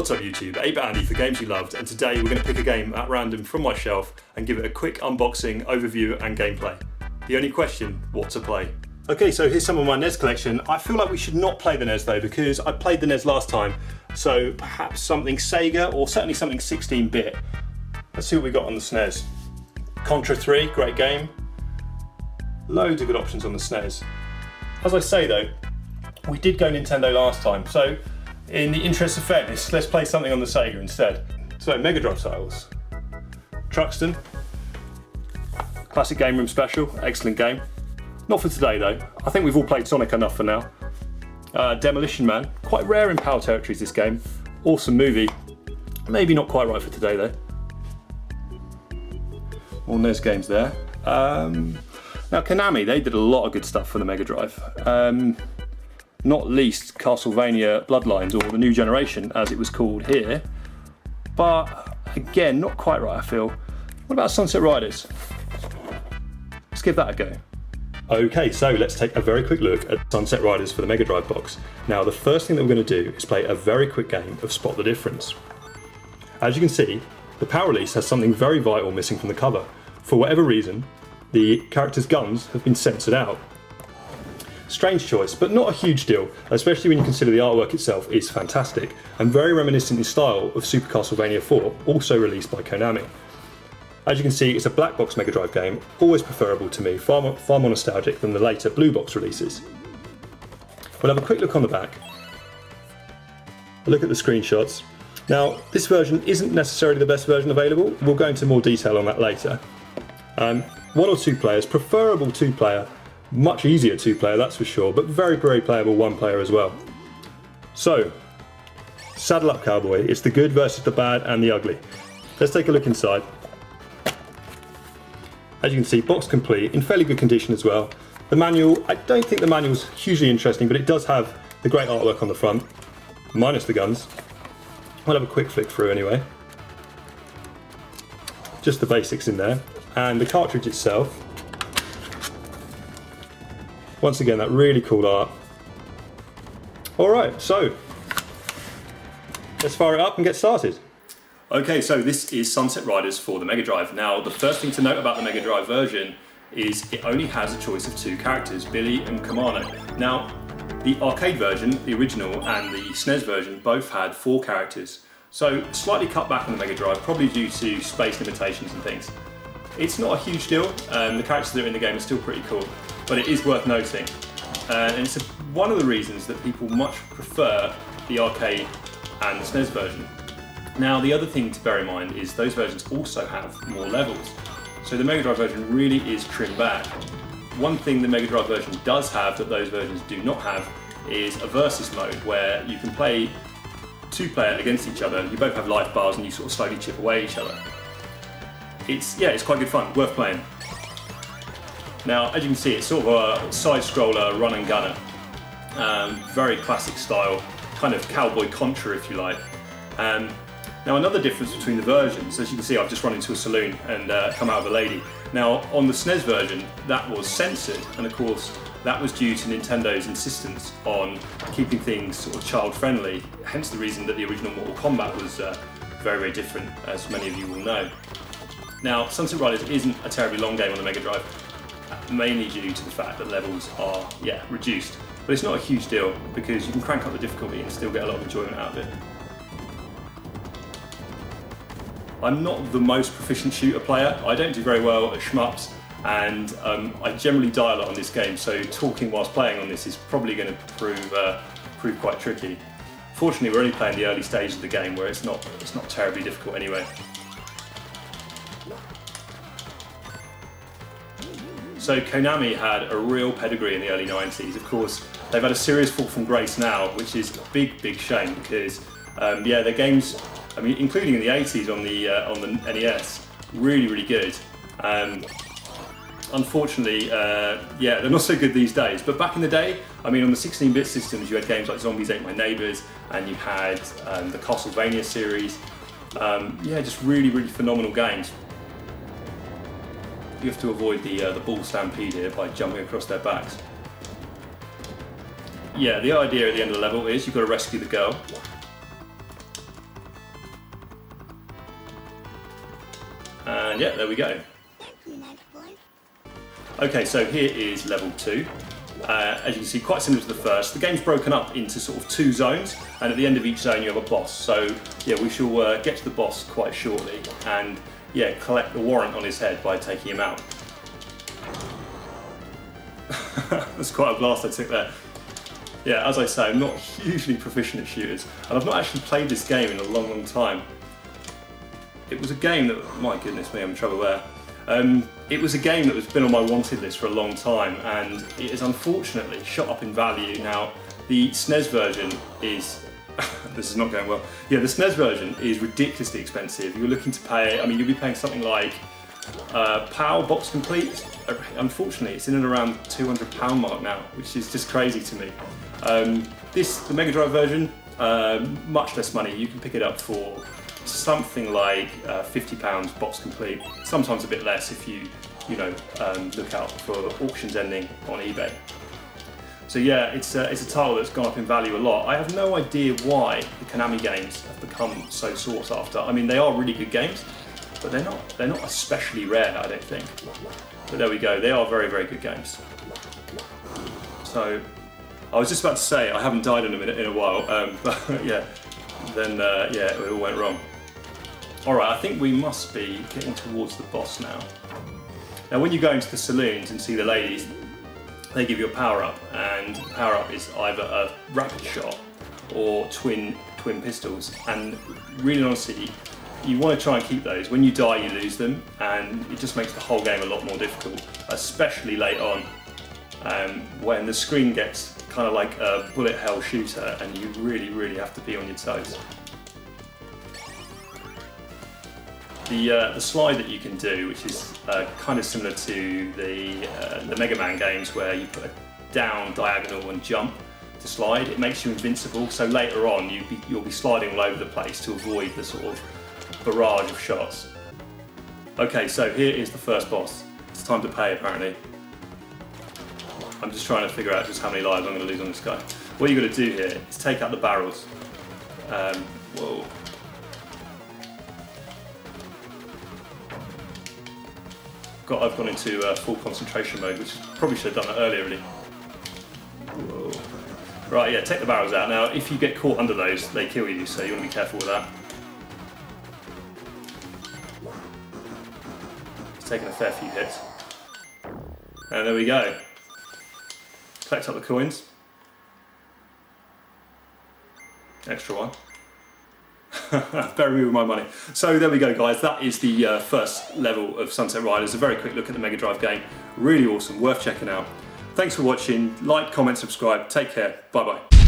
What's up YouTube, 8-Bit Andy for games you loved, and today we're going to pick a game at random from my shelf and give it a quick unboxing, overview and gameplay. The only question, what to play? Okay, so here's some of my NES collection. I feel like we should not play the NES though, because I played the NES last time, so perhaps something Sega or certainly something 16-bit. Let's see what we got on the SNES. Contra 3, great game. Loads of good options on the SNES. As I say though, we did go Nintendo last time, so in the interest of fairness, let's play something on the Sega instead. So, Mega Drive titles. Truxton. Classic Game Room Special, excellent game. Not for today though, I think we've all played Sonic enough for now. Demolition Man, quite rare in PAL territories this game. Awesome movie, maybe not quite right for today though. All NES games there. Now Konami, they did a lot of good stuff for the Mega Drive. Not least Castlevania Bloodlines, or the New Generation as it was called here. But again, not quite right I feel. What about Sunset Riders? Let's give that a go. Okay, so let's take a very quick look at Sunset Riders for the Mega Drive box. Now the first thing that we're going to do is play a very quick game of Spot the Difference. As you can see, the PAL release has something very vital missing from the cover. For whatever reason, the characters' guns have been censored out. Strange choice, but not a huge deal, especially when you consider the artwork itself is fantastic and very reminiscent in style of Super Castlevania 4, also released by Konami. As you can see, it's a black box Mega Drive game, always preferable to me, far more nostalgic than the later blue box releases. We'll have a quick look on the back, a look at the screenshots. Now, this version isn't necessarily the best version available, we'll go into more detail on that later. 1 or 2 players, preferable 2 player, much easier 2 player that's for sure, but very playable 1 player as well. So, saddle up cowboy, it's the good versus the bad and the ugly. Let's take a look inside. As you can see, box complete, in fairly good condition as well. The manual, I don't think the manual's hugely interesting, but it does have the great artwork on the front, minus the guns. We'll have a quick flick through anyway. Just the basics in there. And the cartridge itself, once again, that really cool art. Alright, so let's fire it up and get started. Okay, so this is Sunset Riders for the Mega Drive. Now, the first thing to note about the Mega Drive version is it only has a choice of 2 characters, Billy and Kamano. Now, the arcade version, the original, and the SNES version both had 4 characters. So, slightly cut back on the Mega Drive, probably due to space limitations and things. It's not a huge deal, the characters that are in the game are still pretty cool, but it is worth noting. And it's one of the reasons that people much prefer the arcade and the SNES version. Now, the other thing to bear in mind is those versions also have more levels. So the Mega Drive version really is trimmed back. One thing the Mega Drive version does have that those versions do not have is a versus mode where you can play 2-player against each other. You both have life bars and you sort of slowly chip away at each other. It's quite good fun, worth playing. Now, as you can see, it's sort of a side-scroller run and gunner. Very classic style, kind of cowboy Contra if you like. Now, another difference between the versions, as you can see, I've just run into a saloon and come out of a lady. Now, on the SNES version, that was censored, and of course, that was due to Nintendo's insistence on keeping things sort of child-friendly, hence the reason that the original Mortal Kombat was very different, as many of you will know. Now, Sunset Riders isn't a terribly long game on the Mega Drive, mainly due to the fact that levels are, reduced. But it's not a huge deal, because you can crank up the difficulty and still get a lot of enjoyment out of it. I'm not the most proficient shooter player. I don't do very well at shmups, and I generally die a lot on this game, so talking whilst playing on this is probably going to prove quite tricky. Fortunately, we're only playing the early stages of the game, where it's not terribly difficult anyway. So Konami had a real pedigree in the early 90s. Of course, they've had a serious fall from grace now, which is a big shame because, their games, I mean, including in the 80s on the NES, really good. Unfortunately, they're not so good these days. But back in the day, I mean, on the 16-bit systems, you had games like Zombies Ate My Neighbours, and you had the Castlevania series. Just really phenomenal games. You have to avoid the ball stampede here by jumping across their backs. The idea at the end of the level is you've got to rescue the girl. And yeah, there we go. Okay, so here is level 2. As you can see, quite similar to the first. The game's broken up into sort of 2 zones, and at the end of each zone you have a boss. So yeah, we shall get to the boss quite shortly, and yeah, collect the warrant on his head by taking him out. That's quite a blast I took there. Yeah, as I say, I'm not hugely proficient at shooters, and I've not actually played this game in a long, long time. It was a game that, my goodness me, I'm in trouble there. It was a game that has been on my wanted list for a long time, and it has unfortunately shot up in value. Now, the SNES version is, this is not going well. Yeah, the SNES version is ridiculously expensive. You're looking to pay, I mean, you'll be paying something like PAL box complete. Unfortunately, it's in and around £200 mark now, which is just crazy to me. The Mega Drive version, much less money. You can pick it up for something like £50 box complete, sometimes a bit less if you look out for auctions ending on eBay. So yeah, it's a title that's gone up in value a lot. I have no idea why the Konami games have become so sought after. I mean, they are really good games, but they're not especially rare, I don't think. But there we go, they are very, very good games. So I was just about to say I haven't died in a while, but yeah, then yeah, it all went wrong. Alright, I think we must be getting towards the boss now. Now when you go into the saloons and see the ladies, they give you a power-up, and the power-up is either a rapid shot or twin pistols, and really honestly, you want to try and keep those. When you die you lose them, and it just makes the whole game a lot more difficult, especially late on, when the screen gets kind of like a bullet hell shooter and you really, really have to be on your toes. The slide that you can do, which is kind of similar to the Mega Man games, where you put a down, diagonal and jump to slide, it makes you invincible, so later on you'll be sliding all over the place to avoid the sort of barrage of shots. Okay, so here is the first boss. It's time to pay, apparently. I'm just trying to figure out just how many lives I'm going to lose on this guy. What you've got to do here is take out the barrels. Whoa. I've gone into full concentration mode, which probably should have done that earlier, really. Whoa. Right, yeah, take the barrels out. Now, if you get caught under those, they kill you, so you want to be careful with that. It's taken a fair few hits. And there we go. Collect up the coins. Extra one. Bury me with my money. So there we go, guys. That is the first level of Sunset Riders. A very quick look at the Mega Drive game. Really awesome, worth checking out. Thanks for watching. Like, comment, subscribe. Take care. Bye bye.